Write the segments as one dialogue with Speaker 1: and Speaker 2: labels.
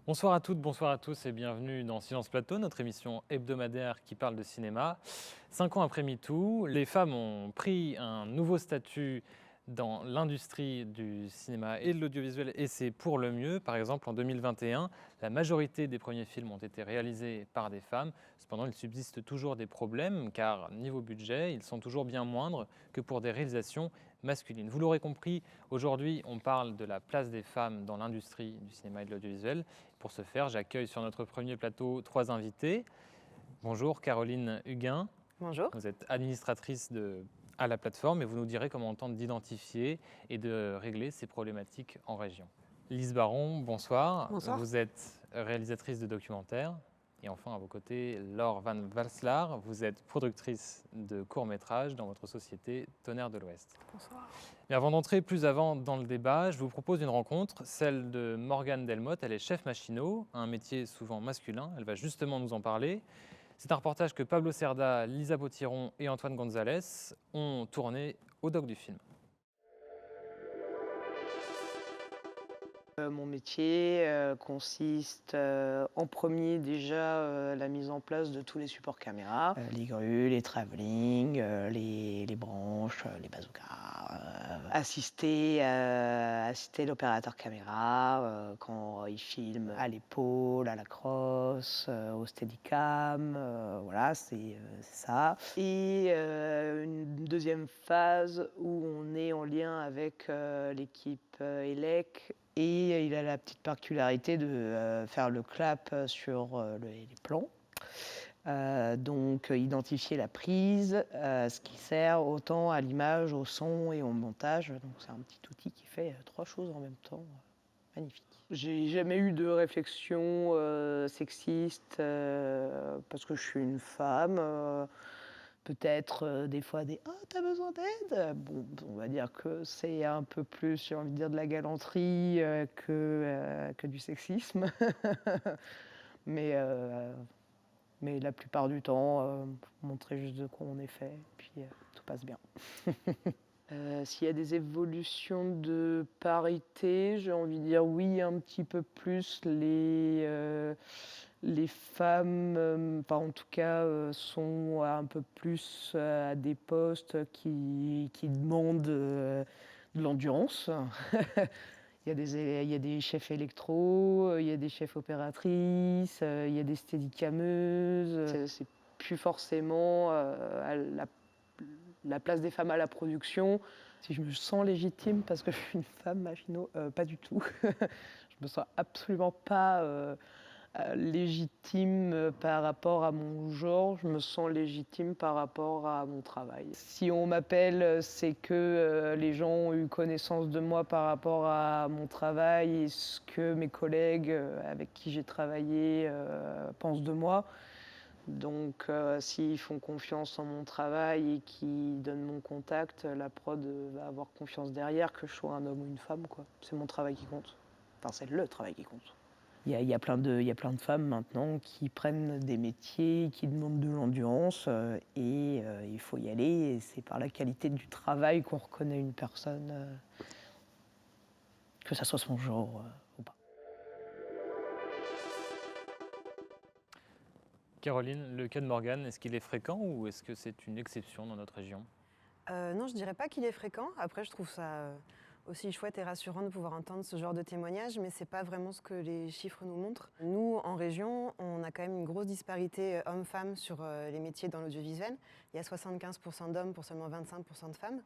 Speaker 1: Bonsoir à toutes, bonsoir à tous et bienvenue dans Silence Plateau, notre émission hebdomadaire qui parle de cinéma. 5 ans après MeToo, les femmes ont pris un nouveau statut dans l'industrie du cinéma et de l'audiovisuel et c'est pour le mieux. Par exemple, en 2021, la majorité des premiers films ont été réalisés par des femmes. Cependant, il subsiste toujours des problèmes car niveau budget, ils sont toujours bien moindres que pour des réalisations masculines. Vous l'aurez compris, aujourd'hui, on parle de la place des femmes dans l'industrie du cinéma et de l'audiovisuel. Pour ce faire, j'accueille sur notre premier plateau 3 invités. Bonjour Caroline Huguin,
Speaker 2: Bonjour.
Speaker 1: vous êtes administratrice à la plateforme et vous nous direz comment on tente d'identifier et de régler ces problématiques en région. Lise Baron, bonsoir.
Speaker 2: Bonsoir.
Speaker 1: Vous êtes réalisatrice de documentaires. Et enfin, à vos côtés, Laure Van Valslaar, vous êtes productrice de courts-métrages dans votre société Tonnerre de l'Ouest.
Speaker 2: Bonsoir.
Speaker 1: Mais avant d'entrer plus avant dans le débat, je vous propose une rencontre, celle de Morgane Delmotte. Elle est chef machinot, un métier souvent masculin. Elle va justement nous en parler. C'est un reportage que Pablo Cerda, Lisa Potiron et Antoine Gonzalez ont tourné au doc du film.
Speaker 2: Mon métier consiste en premier déjà la mise en place de tous les supports caméra, les grues, les travelling, les branches, les bazookas, assister l'opérateur caméra quand il filme à l'épaule, à la crosse, au steadicam, voilà, c'est ça. Et une deuxième phase où on est en lien avec l'équipe ELEC. Et il a la petite particularité de faire le clap sur les plans. Donc identifier la prise, ce qui sert autant à l'image, au son et au montage. Donc c'est un petit outil qui fait 3 choses en même temps. Magnifique. J'ai jamais eu de réflexion sexiste parce que je suis une femme. Peut-être des fois des «Oh, t'as besoin d'aide?» Bon, on va dire que c'est un peu plus, j'ai envie de dire, de la galanterie que du sexisme. Mais, mais la plupart du temps, montrer juste de quoi on est fait, puis tout passe bien. S'il y a des évolutions de parité, j'ai envie de dire oui, un petit peu plus. Les femmes, enfin en tout cas, sont un peu plus à des postes qui demandent de l'endurance. Il y a des chefs électro, il y a des chefs opératrices, il y a des steadicameuses. C'est plus forcément à la place des femmes à la production. Si je me sens légitime parce que je suis une femme machinot, pas du tout. Je me sens absolument pas légitime par rapport à mon genre, je me sens légitime par rapport à mon travail. Si on m'appelle, c'est que les gens ont eu connaissance de moi par rapport à mon travail et ce que mes collègues avec qui j'ai travaillé pensent de moi. Donc s'ils font confiance en mon travail et qu'ils donnent mon contact, la prod va avoir confiance derrière, que je sois un homme ou une femme, quoi. C'est mon travail qui compte. Enfin, c'est le travail qui compte. Il y a plein de femmes maintenant qui prennent des métiers qui demandent de l'endurance et il faut y aller. Et c'est par la qualité du travail qu'on reconnaît une personne, que ça soit son genre ou pas.
Speaker 1: Caroline, le cas de Morgane, est-ce qu'il est fréquent ou est-ce que c'est une exception dans notre région ?
Speaker 3: Non, je dirais pas qu'il est fréquent. Après, je trouve ça aussi chouette et rassurant de pouvoir entendre ce genre de témoignages, mais c'est pas vraiment ce que les chiffres nous montrent. Nous, en région, on a quand même une grosse disparité hommes-femmes sur les métiers dans l'audiovisuel. Il y a 75% d'hommes pour seulement 25% de femmes.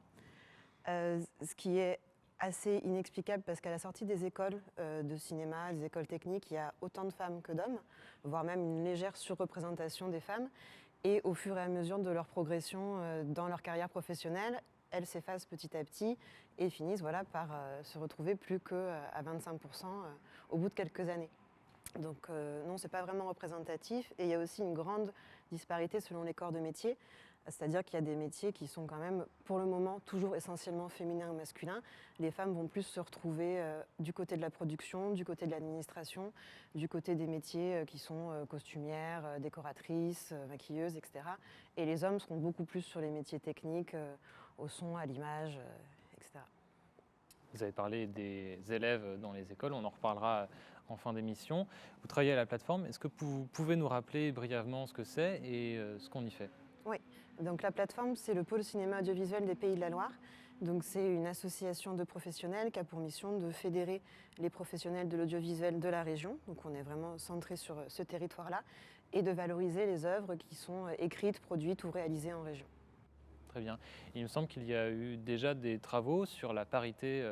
Speaker 3: Ce qui est assez inexplicable parce qu'à la sortie des écoles de cinéma, des écoles techniques, il y a autant de femmes que d'hommes, voire même une légère surreprésentation des femmes. Et au fur et à mesure de leur progression dans leur carrière professionnelle, elles s'effacent petit à petit et finissent par se retrouver plus qu'à 25% au bout de quelques années. Donc non, c'est pas vraiment représentatif. Et il y a aussi une grande disparité selon les corps de métier. C'est-à-dire qu'il y a des métiers qui sont quand même, pour le moment, toujours essentiellement féminins ou masculins. Les femmes vont plus se retrouver du côté de la production, du côté de l'administration, du côté des métiers qui sont costumières, décoratrices, maquilleuses, etc. Et les hommes seront beaucoup plus sur les métiers techniques, au son, à l'image, etc.
Speaker 1: Vous avez parlé des élèves dans les écoles, on en reparlera en fin d'émission. Vous travaillez à la plateforme. Est-ce que vous pouvez nous rappeler brièvement ce que c'est et ce qu'on y fait?
Speaker 3: Oui, donc la plateforme, c'est le pôle cinéma audiovisuel des Pays de la Loire. Donc c'est une association de professionnels qui a pour mission de fédérer les professionnels de l'audiovisuel de la région. Donc on est vraiment centré sur ce territoire-là et de valoriser les œuvres qui sont écrites, produites ou réalisées en région.
Speaker 1: Très bien. Il me semble qu'il y a eu déjà des travaux sur la parité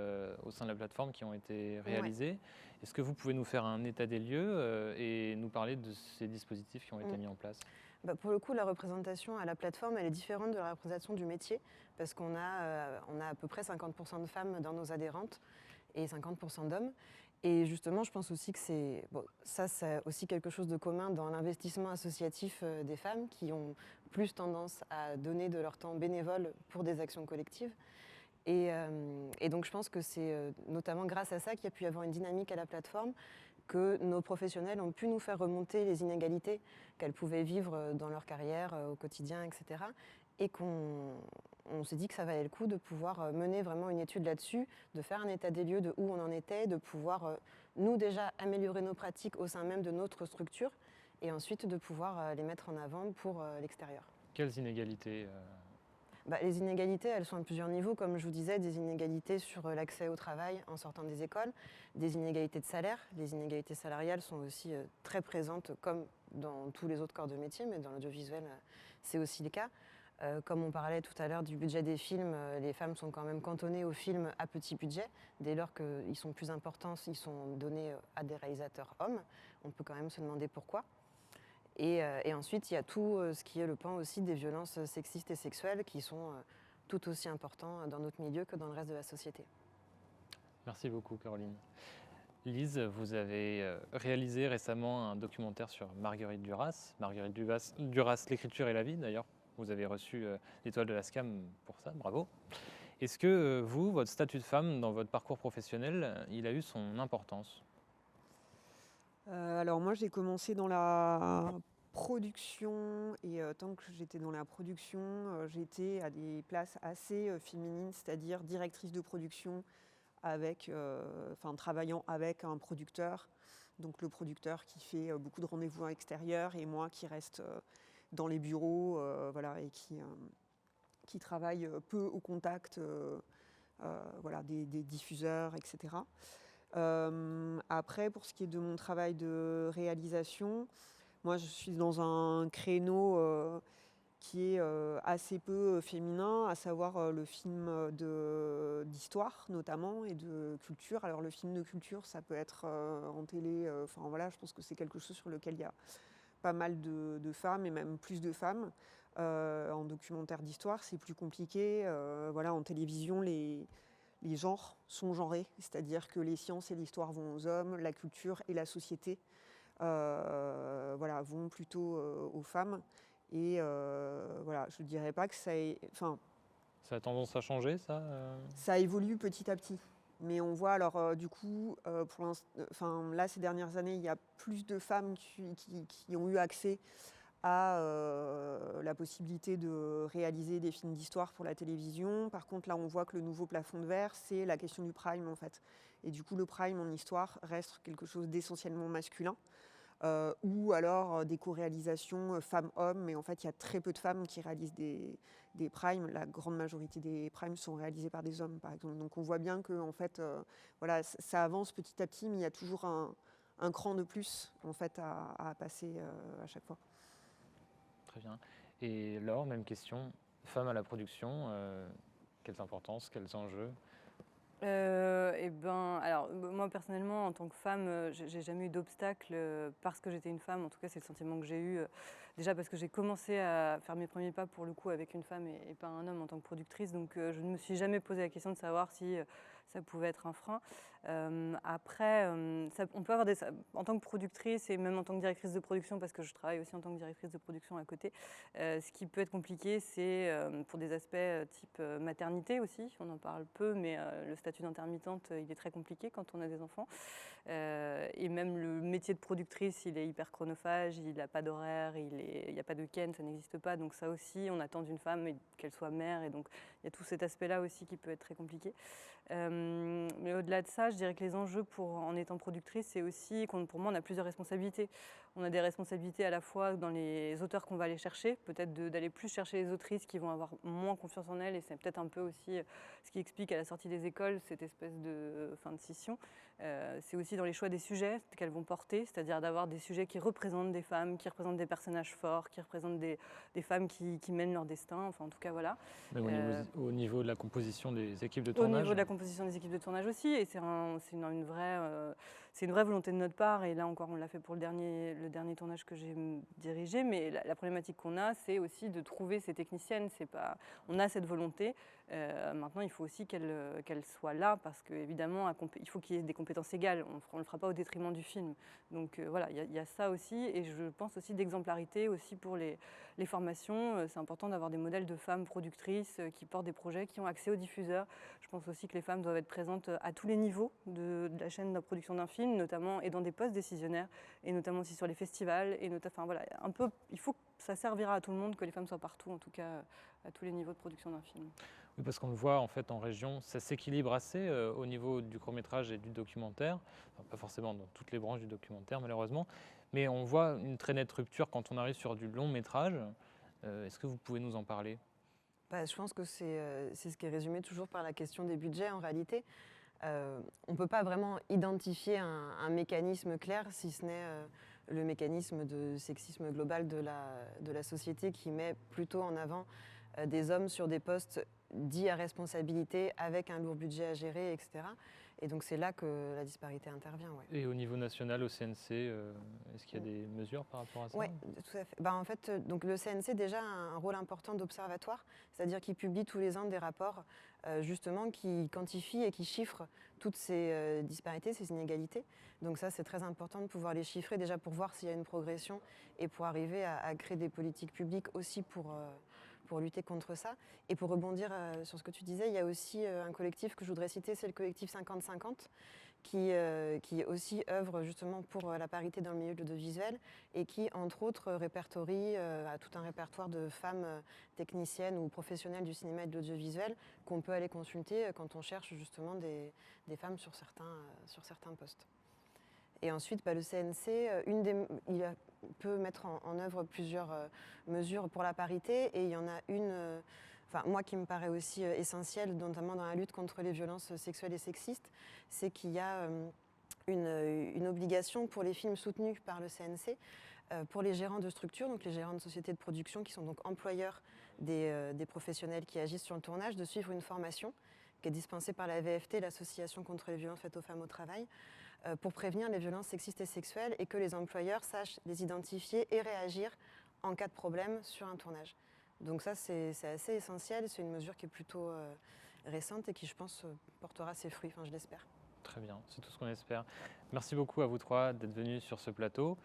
Speaker 1: au sein de la plateforme qui ont été réalisés. Est-ce que vous pouvez nous faire un état des lieux et nous parler de ces dispositifs qui ont été mis en place?
Speaker 3: Pour le coup, la représentation à la plateforme, elle est différente de la représentation du métier parce qu'on a à peu près 50% de femmes dans nos adhérentes et 50% d'hommes. Et justement, je pense aussi que c'est aussi quelque chose de commun dans l'investissement associatif des femmes qui ont plus tendance à donner de leur temps bénévole pour des actions collectives. Et donc, je pense que c'est notamment grâce à ça qu'il y a pu y avoir une dynamique à la plateforme, que nos professionnels ont pu nous faire remonter les inégalités qu'elles pouvaient vivre dans leur carrière, au quotidien, etc. Et qu'on s'est dit que ça valait le coup de pouvoir mener vraiment une étude là-dessus, de faire un état des lieux de où on en était, de pouvoir, nous déjà, améliorer nos pratiques au sein même de notre structure, et ensuite de pouvoir les mettre en avant pour l'extérieur.
Speaker 1: Quelles inégalités
Speaker 3: Les inégalités, elles sont à plusieurs niveaux, comme je vous disais, des inégalités sur l'accès au travail en sortant des écoles, des inégalités de salaire. Les inégalités salariales sont aussi très présentes, comme dans tous les autres corps de métier, mais dans l'audiovisuel, c'est aussi le cas. Comme on parlait tout à l'heure du budget des films, les femmes sont quand même cantonnées aux films à petit budget. Dès lors qu'ils sont plus importants, ils sont donnés à des réalisateurs hommes. On peut quand même se demander pourquoi. Et ensuite, il y a tout ce qui est le pan aussi des violences sexistes et sexuelles qui sont tout aussi importants dans notre milieu que dans le reste de la société.
Speaker 1: Merci beaucoup, Caroline. Lise, vous avez réalisé récemment un documentaire sur Marguerite Duras. Marguerite Duras, l'écriture et la vie, d'ailleurs. Vous avez reçu l'étoile de la SCAM pour ça, bravo. Est-ce que vous, votre statut de femme dans votre parcours professionnel, il a eu son importance?
Speaker 4: Alors moi, j'ai commencé dans la production et tant que j'étais dans la production, j'étais à des places assez féminines, c'est-à-dire directrice de production avec, travaillant avec un producteur. Donc le producteur qui fait beaucoup de rendez-vous à l'extérieur et moi qui reste dans les bureaux, et qui travaille peu au contact des diffuseurs, etc. Après, pour ce qui est de mon travail de réalisation, moi je suis dans un créneau qui est assez peu féminin, à savoir le film d'histoire notamment et de culture. Alors le film de culture, ça peut être en télé, je pense que c'est quelque chose sur lequel il y a pas mal de femmes et même plus de femmes. En documentaire d'histoire, c'est plus compliqué. En télévision, les genres sont genrés, c'est-à-dire que les sciences et l'histoire vont aux hommes, la culture et la société vont plutôt aux femmes. Et je ne dirais pas que ça
Speaker 1: Ça a tendance à changer, ça
Speaker 4: Ça évolue petit à petit. Mais on voit alors là ces dernières années, il y a plus de femmes qui ont eu accès à la possibilité de réaliser des films d'histoire pour la télévision. Par contre, là, on voit que le nouveau plafond de verre, c'est la question du prime, en fait. Et du coup, le prime en histoire reste quelque chose d'essentiellement masculin. Ou alors des co-réalisations femmes-hommes, mais en fait, il y a très peu de femmes qui réalisent des primes. La grande majorité des primes sont réalisées par des hommes, par exemple. Donc, on voit bien que, en fait, ça avance petit à petit, mais il y a toujours un cran de plus, en fait, à passer à chaque fois.
Speaker 1: Très bien. Et Laure, même question. Femme à la production, quelles importances, quels enjeux?
Speaker 5: Alors moi personnellement en tant que femme, j'ai jamais eu d'obstacle parce que j'étais une femme. En tout cas, c'est le sentiment que j'ai eu déjà parce que j'ai commencé à faire mes premiers pas pour le coup avec une femme et pas un homme en tant que productrice. Donc je ne me suis jamais posé la question de savoir si ça pouvait être un frein. Après, on peut avoir en tant que productrice et même en tant que directrice de production, parce que je travaille aussi en tant que directrice de production à côté, ce qui peut être compliqué, c'est pour des aspects type maternité aussi. On en parle peu, mais le statut d'intermittente, il est très compliqué quand on a des enfants. Et même le métier de productrice, il est hyper chronophage, il n'a pas d'horaire, il n'y a pas de week-end, ça n'existe pas. Donc ça aussi, on attend d'une femme qu'elle soit mère. Et donc il y a tout cet aspect-là aussi qui peut être très compliqué. Mais au-delà de ça, je dirais que les enjeux en étant productrice, c'est aussi pour moi, on a plusieurs responsabilités. On a des responsabilités à la fois dans les auteurs qu'on va aller chercher, peut-être d'aller plus chercher les autrices qui vont avoir moins confiance en elles, et c'est peut-être un peu aussi ce qui explique à la sortie des écoles cette espèce de fin de scission. C'est aussi dans les choix des sujets qu'elles vont porter, c'est-à-dire d'avoir des sujets qui représentent des femmes, qui représentent des personnages forts, qui représentent des femmes qui mènent leur destin, enfin en tout cas voilà.
Speaker 1: Même au niveau de la composition des équipes de
Speaker 5: Au
Speaker 1: tournage.
Speaker 5: niveau de la composition des équipes de tournage aussi, et c'est une vraie volonté de notre part, et là encore on l'a fait pour le dernier tournage que j'ai dirigé, mais la problématique qu'on a, c'est aussi de trouver ces techniciennes. On a cette volonté, maintenant il faut aussi qu'elles soient là, parce qu'évidemment il faut qu'il y ait des compétences égales, on ne le fera pas au détriment du film. Donc voilà, il y a ça aussi, et je pense aussi d'exemplarité aussi pour les formations. C'est important d'avoir des modèles de femmes productrices qui portent des projets, qui ont accès aux diffuseurs. Je pense aussi que les femmes doivent être présentes à tous les niveaux de la chaîne de production d'un film, notamment, et dans des postes décisionnaires, et notamment aussi sur les festivals. Enfin, voilà, ça servira à tout le monde que les femmes soient partout, en tout cas à tous les niveaux de production d'un film.
Speaker 1: Oui, parce qu'on le voit en fait en région, ça s'équilibre assez au niveau du court-métrage et du documentaire. Enfin, pas forcément dans toutes les branches du documentaire malheureusement, mais on voit une très nette rupture quand on arrive sur du long-métrage. Est-ce que vous pouvez nous en parler ?
Speaker 3: Je pense que c'est ce qui est résumé toujours par la question des budgets en réalité. On ne peut pas vraiment identifier un mécanisme clair, si ce n'est le mécanisme de sexisme global de la société qui met plutôt en avant des hommes sur des postes dits à responsabilité avec un lourd budget à gérer, etc. Et donc c'est là que la disparité intervient. Ouais.
Speaker 1: Et au niveau national, au CNC, est-ce qu'il y a des mesures par rapport à ça ?
Speaker 3: Oui, tout à fait. En fait, donc le CNC déjà a un rôle important d'observatoire, c'est-à-dire qu'il publie tous les ans des rapports justement qui quantifient et qui chiffrent toutes ces disparités, ces inégalités. Donc ça, c'est très important de pouvoir les chiffrer déjà pour voir s'il y a une progression et pour arriver à créer des politiques publiques aussi pour lutter contre ça. Et pour rebondir sur ce que tu disais, il y a aussi un collectif que je voudrais citer, c'est le collectif 50-50, qui aussi œuvre justement pour la parité dans le milieu de l'audiovisuel et qui, entre autres, répertorie tout un répertoire de femmes techniciennes ou professionnelles du cinéma et de l'audiovisuel qu'on peut aller consulter quand on cherche justement des femmes sur certains postes. Et ensuite, le CNC, il peut mettre en œuvre plusieurs mesures pour la parité, et il y en a une, moi qui me paraît aussi essentielle, notamment dans la lutte contre les violences sexuelles et sexistes, c'est qu'il y a une obligation pour les films soutenus par le CNC, pour les gérants de structures, donc les gérants de sociétés de production qui sont donc employeurs des professionnels qui agissent sur le tournage, de suivre une formation qui est dispensée par la VFT, l'Association contre les violences faites aux femmes au travail, pour prévenir les violences sexistes et sexuelles, et que les employeurs sachent les identifier et réagir en cas de problème sur un tournage. Donc ça, c'est assez essentiel, c'est une mesure qui est plutôt récente et qui, je pense, portera ses fruits, je l'espère.
Speaker 1: Très bien, c'est tout ce qu'on espère. Merci beaucoup à vous trois d'être venus sur ce plateau.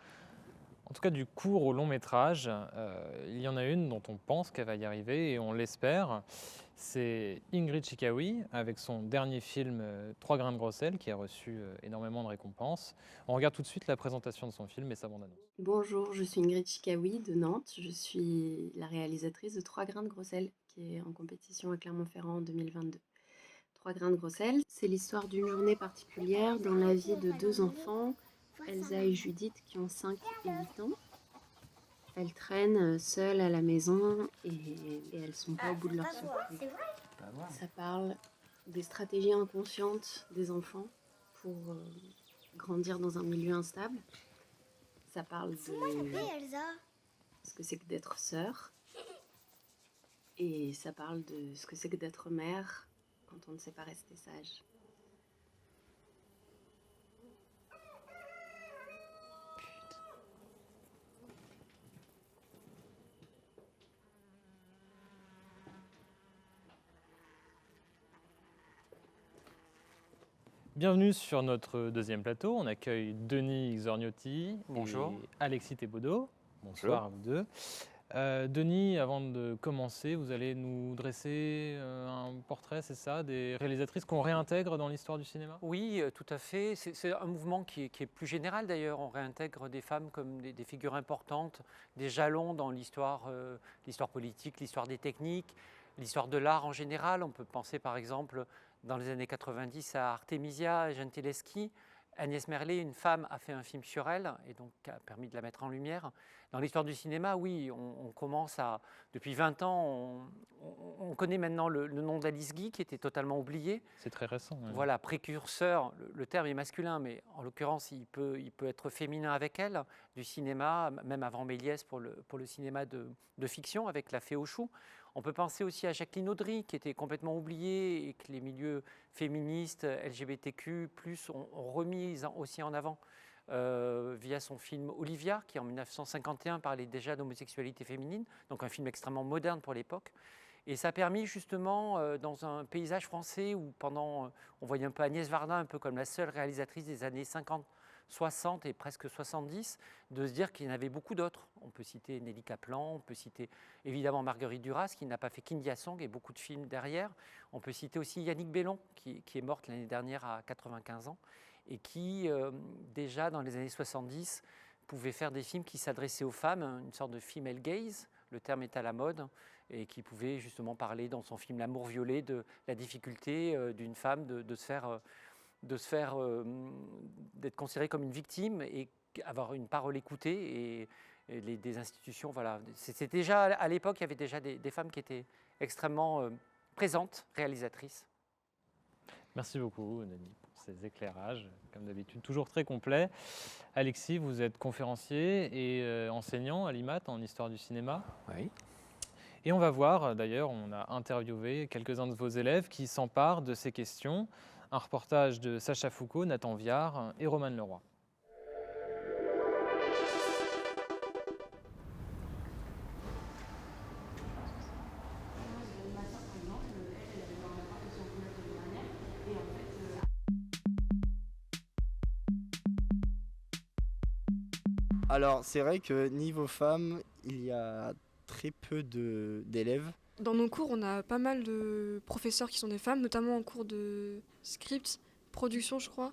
Speaker 1: En tout cas, du court au long métrage, il y en a une dont on pense qu'elle va y arriver et on l'espère. C'est Ingrid Chikawi avec son dernier film 3 grains de gros sel qui a reçu énormément de récompenses. On regarde tout de suite la présentation de son film et sa bande-annonce.
Speaker 6: Bonjour, je suis Ingrid Chikawi de Nantes. Je suis la réalisatrice de 3 grains de gros sel qui est en compétition à Clermont-Ferrand en 2022. 3 grains de gros sel, c'est l'histoire d'une journée particulière dans la vie de 2 enfants, Elsa et Judith, qui ont 5 et 8 ans. Elles traînent seules à la maison et elles sont pas au bout de leur souffle. Ça parle des stratégies inconscientes des enfants pour grandir dans un milieu instable. Ça parle de ce que c'est que d'être sœur. Et ça parle de ce que c'est que d'être mère quand on ne sait pas rester sage.
Speaker 1: Bienvenue sur notre deuxième plateau. On accueille Denis Xorgnotti
Speaker 7: Bonjour.
Speaker 1: et Alexis Thébaudeau. Bonsoir à vous deux. Denis, avant de commencer, vous allez nous dresser un portrait, c'est ça, des réalisatrices qu'on réintègre dans l'histoire du cinéma ?
Speaker 7: Oui, tout à fait. C'est un mouvement qui est plus général d'ailleurs. On réintègre des femmes comme des figures importantes, des jalons dans l'histoire politique, l'histoire des techniques, l'histoire de l'art en général. On peut penser par exemple dans les années 90 à Artemisia Gentileschi. Agnès Merlet, une femme, a fait un film sur elle et donc a permis de la mettre en lumière. Dans l'histoire du cinéma, oui, on commence à... Depuis 20 ans, on connaît maintenant le nom d'Alice Guy, qui était totalement oublié.
Speaker 1: C'est très récent. Ouais.
Speaker 7: Voilà, précurseur, le terme est masculin, mais en l'occurrence, il peut être féminin avec elle, du cinéma, même avant Méliès pour le cinéma de fiction, avec La Fée aux choux. On peut penser aussi à Jacqueline Audry, qui était complètement oubliée et que les milieux féministes, LGBTQ+, ont remis aussi en avant via son film Olivia, qui en 1951 parlait déjà d'homosexualité féminine, donc un film extrêmement moderne pour l'époque. Et ça a permis justement, dans un paysage français où on voyait un peu Agnès Varda, un peu comme la seule réalisatrice des années 50, 60 et presque 70, de se dire qu'il y en avait beaucoup d'autres. On peut citer Nelly Kaplan, on peut citer évidemment Marguerite Duras, qui n'a pas fait qu'India Song et beaucoup de films derrière. On peut citer aussi Yannick Bellon, qui est morte l'année dernière à 95 ans, et qui, déjà dans les années 70, pouvait faire des films qui s'adressaient aux femmes, une sorte de female gaze, le terme est à la mode, et qui pouvait justement parler dans son film L'amour violet de la difficulté d'une femme d'être considérée comme une victime et avoir une parole écoutée et des institutions. Voilà. C'est déjà, à l'époque, il y avait déjà des femmes qui étaient extrêmement présentes, réalisatrices.
Speaker 1: Merci beaucoup, Denis, pour ces éclairages, comme d'habitude, toujours très complets. Alexis, vous êtes conférencier et enseignant à l'IMAT en histoire du cinéma.
Speaker 8: Oui.
Speaker 1: Et on va voir, d'ailleurs, on a interviewé quelques-uns de vos élèves qui s'emparent de ces questions. Un reportage de Sacha Foucault, Nathan Viard et Romane Leroy.
Speaker 8: Alors, c'est vrai que niveau femmes, il y a très peu d'élèves.
Speaker 9: Dans nos cours, on a pas mal de professeurs qui sont des femmes, notamment en cours de script, production, je crois,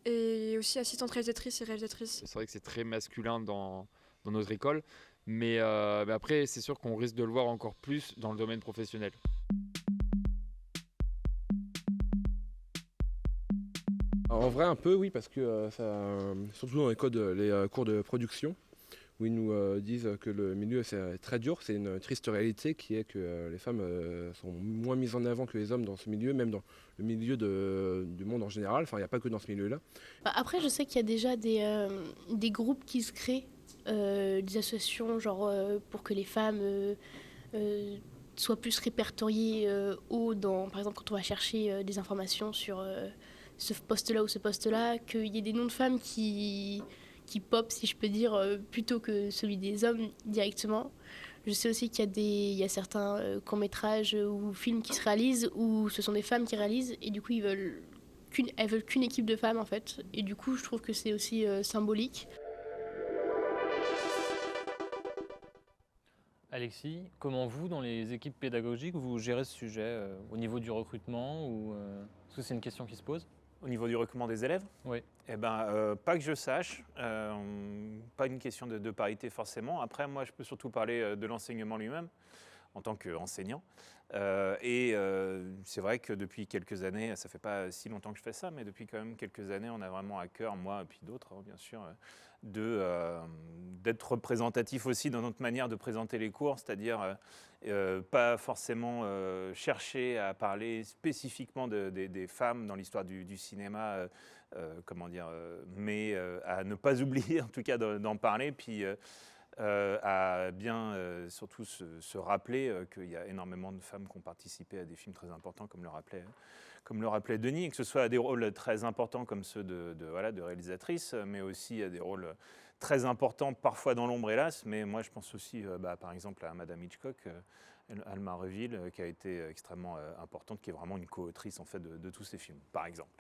Speaker 9: et aussi assistantes réalisatrices et réalisatrices.
Speaker 10: C'est vrai que c'est très masculin dans notre école, mais après, c'est sûr qu'on risque de le voir encore plus dans le domaine professionnel.
Speaker 11: En vrai, un peu, oui, parce que surtout dans les cours de production, où ils nous disent que le milieu c'est très dur, c'est une triste réalité qui est que les femmes sont moins mises en avant que les hommes dans ce milieu, même dans le milieu du monde en général. Enfin, il n'y a pas que dans ce milieu-là.
Speaker 12: Après, je sais qu'il y a déjà des groupes qui se créent, des associations genre pour que les femmes soient plus répertoriées par exemple, quand on va chercher des informations sur ce poste-là ou ce poste-là, qu'il y ait des noms de femmes qui pop, si je peux dire, plutôt que celui des hommes directement. Je sais aussi qu'il y a certains courts-métrages ou films qui se réalisent où ce sont des femmes qui réalisent et du coup elles veulent qu'une équipe de femmes en fait. Et du coup je trouve que c'est aussi symbolique.
Speaker 1: Alexis, comment vous, dans les équipes pédagogiques, vous gérez ce sujet au niveau du recrutement ou est-ce que c'est une question qui se pose ?
Speaker 13: Au niveau du recrutement des élèves ?
Speaker 1: Oui.
Speaker 13: Eh ben, pas que je sache, pas une question de parité forcément. Après, moi, je peux surtout parler de l'enseignement lui-même en tant qu'enseignant. C'est vrai que depuis quelques années, ça fait pas si longtemps que je fais ça, mais depuis quand même quelques années, on a vraiment à cœur, moi et puis d'autres, bien sûr, d'être représentatif aussi dans notre manière de présenter les cours, c'est-à-dire pas forcément chercher à parler spécifiquement des femmes dans l'histoire du cinéma, mais à ne pas oublier en tout cas d'en parler, puis à bien surtout se rappeler qu'il y a énormément de femmes qui ont participé à des films très importants, comme le rappelait Denis, et que ce soit à des rôles très importants comme ceux de réalisatrices, mais aussi à des rôles très importants, parfois dans l'ombre hélas, mais moi je pense aussi par exemple à Madame Hitchcock, Alma Reville, qui a été extrêmement importante, qui est vraiment une co-autrice en fait de tous ces films, par exemple.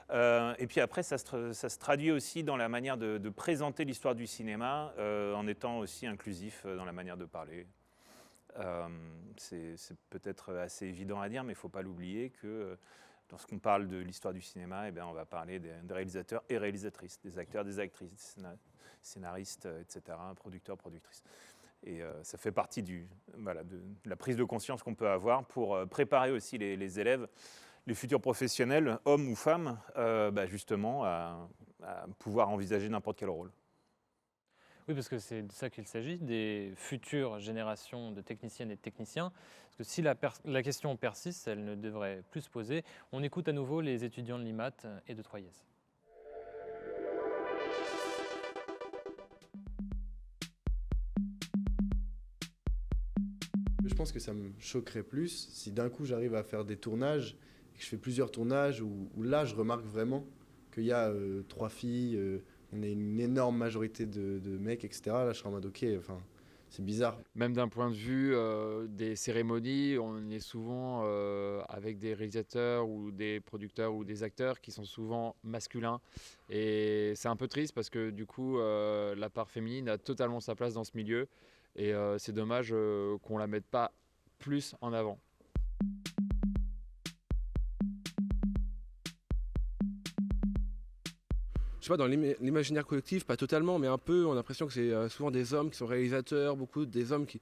Speaker 13: Et puis après, ça se traduit aussi dans la manière de présenter l'histoire du cinéma, en étant aussi inclusif dans la manière de parler. C'est peut-être assez évident à dire, mais il ne faut pas l'oublier que lorsqu'on parle de l'histoire du cinéma, eh bien, on va parler des réalisateurs et réalisatrices, des acteurs, des actrices, des scénaristes, etc., producteurs, productrices. Et ça fait partie de la prise de conscience qu'on peut avoir pour préparer aussi les élèves les futurs professionnels, hommes ou femmes, justement à pouvoir envisager n'importe quel rôle.
Speaker 1: Oui, parce que c'est de ça qu'il s'agit, des futures générations de techniciennes et de techniciens. Parce que si la question persiste, elle ne devrait plus se poser. On écoute à nouveau les étudiants de l'IMAT et de Troyes.
Speaker 14: Je pense que ça me choquerait plus si d'un coup j'arrive à faire des tournages et que je fais plusieurs tournages où là je remarque vraiment qu'il y a 3 filles, on est une énorme majorité de mecs, etc. Là je serais en mode ok, enfin c'est bizarre.
Speaker 10: Même d'un point de vue des cérémonies, on est souvent avec des réalisateurs ou des producteurs ou des acteurs qui sont souvent masculins. Et c'est un peu triste parce que du coup, la part féminine a totalement sa place dans ce milieu. Et c'est dommage qu'on ne la mette pas plus en avant.
Speaker 11: Je sais pas, dans l'imaginaire collectif, pas totalement, mais un peu, on a l'impression que c'est souvent des hommes qui sont réalisateurs, beaucoup des hommes qui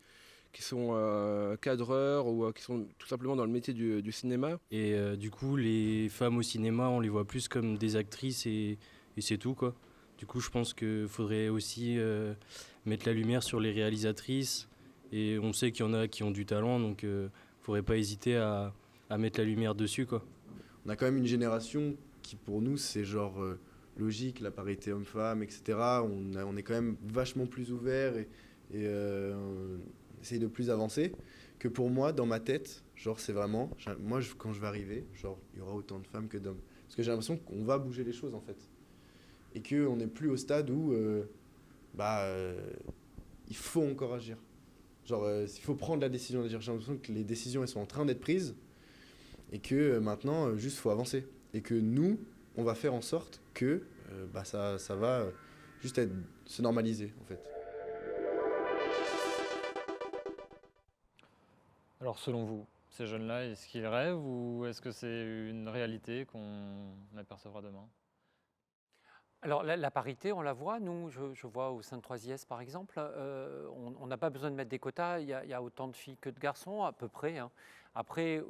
Speaker 11: sont cadreurs ou qui sont tout simplement dans le métier du cinéma.
Speaker 15: Et du coup, les femmes au cinéma, on les voit plus comme des actrices et c'est tout, quoi. Du coup, je pense qu'il faudrait aussi mettre la lumière sur les réalisatrices. Et on sait qu'il y en a qui ont du talent, donc il ne faudrait pas hésiter à mettre la lumière dessus, quoi.
Speaker 14: On a quand même une génération qui, pour nous, c'est genre logique, la parité homme-femme, etc. On est quand même vachement plus ouvert et on essaye de plus avancer. Que pour moi, dans ma tête, genre c'est vraiment, moi quand je vais arriver, genre il y aura autant de femmes que d'hommes. Parce que j'ai l'impression qu'on va bouger les choses en fait. Et qu'on n'est plus au stade où il faut encore agir. Genre, il faut prendre la décision d'agir. J'ai l'impression que les décisions elles sont en train d'être prises et que maintenant, juste faut avancer. Et que nous, on va faire en sorte que ça va juste se normaliser en fait.
Speaker 1: Alors selon vous, ces jeunes-là, est-ce qu'ils rêvent ou est-ce que c'est une réalité qu'on apercevra demain ?
Speaker 7: Alors la parité, on la voit, nous, je vois au sein de 3IS par exemple, on n'a pas besoin de mettre des quotas, il y a autant de filles que de garçons à peu près. Hein. Après,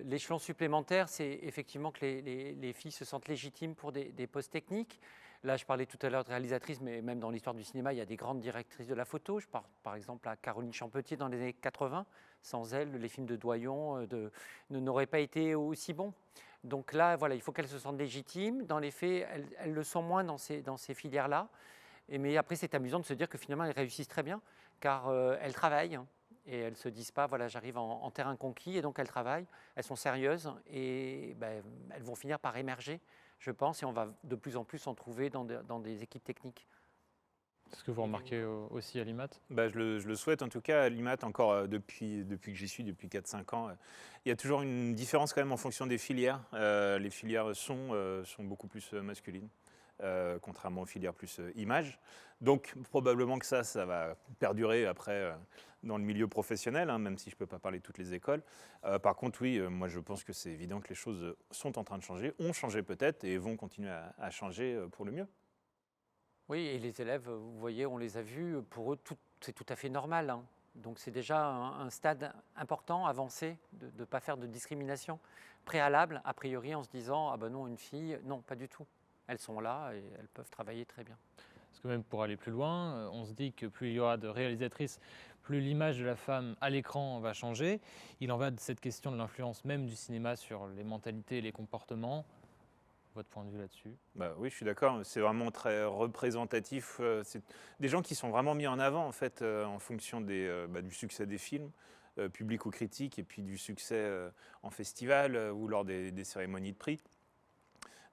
Speaker 7: l'échelon supplémentaire, c'est effectivement que les filles se sentent légitimes pour des postes techniques. Là, je parlais tout à l'heure de réalisatrices, mais même dans l'histoire du cinéma, il y a des grandes directrices de la photo. Je pense par exemple à Caroline Champetier dans les années 80. Sans elle, les films de Doyon n'auraient pas été aussi bons. Donc là, voilà, il faut qu'elles se sentent légitimes. Dans les faits, elles le sont moins dans ces filières-là. Mais après, c'est amusant de se dire que finalement, elles réussissent très bien, car elles travaillent. Et elles ne se disent pas, voilà, j'arrive en terrain conquis, et donc elles travaillent, elles sont sérieuses, et elles vont finir par émerger, je pense, et on va de plus en plus en trouver dans des équipes techniques.
Speaker 1: C'est ce que vous remarquez aussi à l'IMAT ?
Speaker 13: Je le souhaite en tout cas à l'IMAT, encore depuis que j'y suis, depuis 4-5 ans. Il y a toujours une différence quand même en fonction des filières. Les filières sont beaucoup plus masculines, contrairement aux filières plus images. Donc probablement que ça va perdurer après dans le milieu professionnel, hein, même si je ne peux pas parler de toutes les écoles. Par contre, oui, moi je pense que c'est évident que les choses sont en train de changer, ont changé peut-être et vont continuer à changer pour le mieux.
Speaker 7: Oui, et les élèves, vous voyez, on les a vus, pour eux, c'est tout à fait normal. Hein. Donc c'est déjà un stade important, avancé, de ne pas faire de discrimination préalable, a priori, en se disant « Ah ben non, une fille, non, pas du tout. Elles sont là et elles peuvent travailler très bien. »
Speaker 1: Parce que même pour aller plus loin, on se dit que plus il y aura de réalisatrices, plus l'image de la femme à l'écran va changer. Il en va de cette question de l'influence même du cinéma sur les mentalités et les comportements. Votre point de vue là-dessus ?
Speaker 13: Oui, je suis d'accord. C'est vraiment très représentatif. C'est des gens qui sont vraiment mis en avant en fait, en fonction du succès des films, public ou critique, et puis du succès en festival ou lors des cérémonies de prix.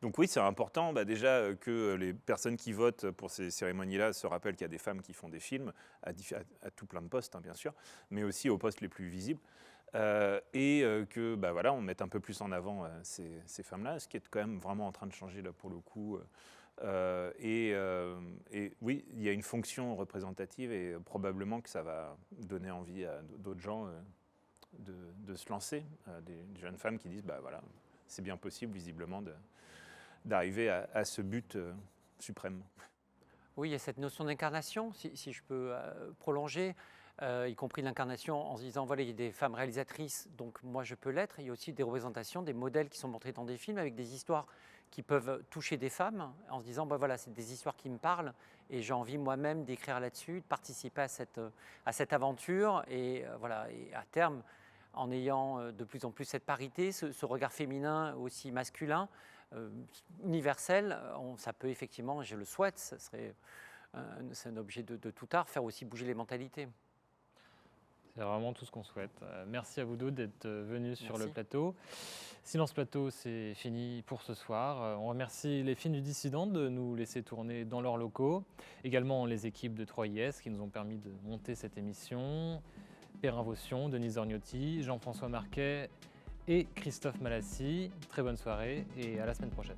Speaker 13: Donc oui, c'est important déjà que les personnes qui votent pour ces cérémonies-là se rappellent qu'il y a des femmes qui font des films, à tout plein de postes, hein, bien sûr, mais aussi aux postes les plus visibles. Que on mette un peu plus en avant ces femmes-là, ce qui est quand même vraiment en train de changer là pour le coup. Et oui, il y a une fonction représentative et probablement que ça va donner envie à d'autres gens de se lancer. Des jeunes femmes qui disent c'est bien possible visiblement d'arriver à ce but suprême.
Speaker 7: Oui, il y a cette notion d'incarnation, si je peux prolonger. y compris l'incarnation en se disant voilà, il y a des femmes réalisatrices, donc moi je peux l'être. Il y a aussi des représentations, des modèles qui sont montrés dans des films avec des histoires qui peuvent toucher des femmes en se disant bah voilà, c'est des histoires qui me parlent et j'ai envie moi-même d'écrire là-dessus, de participer à cette aventure et voilà, et à terme, en ayant de plus en plus cette parité, ce regard féminin aussi masculin, universel, ça peut effectivement, je le souhaite, c'est un objet de tout art, faire aussi bouger les mentalités.
Speaker 1: C'est vraiment tout ce qu'on souhaite. Merci à vous deux d'être venus sur le
Speaker 7: Merci.
Speaker 1: plateau. Silence Plateau, c'est fini pour ce soir. On remercie les filles du Dissident de nous laisser tourner dans leurs locaux. Également les équipes de 3IS qui nous ont permis de monter cette émission. Perrin Vaution, Denise Orgnotti, Jean-François Marquet et Christophe Malassi. Très bonne soirée et à la semaine prochaine.